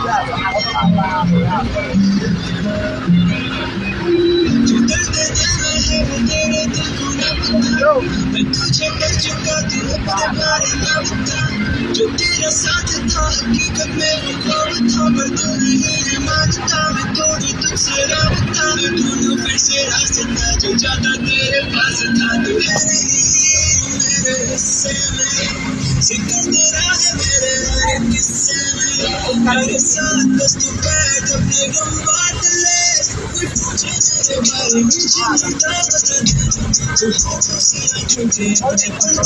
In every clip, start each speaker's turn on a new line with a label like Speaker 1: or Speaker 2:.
Speaker 1: मैं तुझे कर चुका तू अपने बारे ना बता जो तेरा साथ था हकीकत में वो ख्वाब था पर तू नहीं है मानता मैं तोड़ू तुझसे राबता मैं ढूंढूं फिर से रास्ता जो जाता तेरे पास था तू है नहीं मेरे हिस्से में जिक्र तेरा है मेरे हर किस्से में मेरे साथ बस तू बैठ अपने गम बांट ले कोई पूछे तेरे बारे में मुझे बता तू हाथों से छूटे मुझे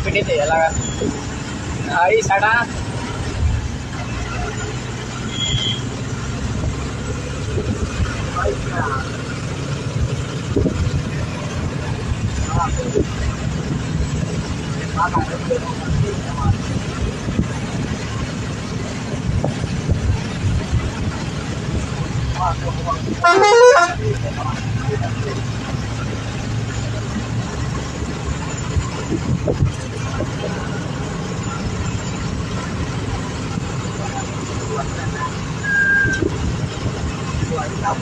Speaker 1: piniti alaga ahí sana Hãy subscribe cho kênh Ghiền Mì Gõ để không bỏ lỡ những video hấp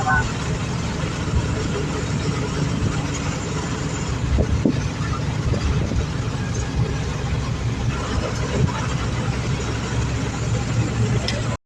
Speaker 1: dẫn.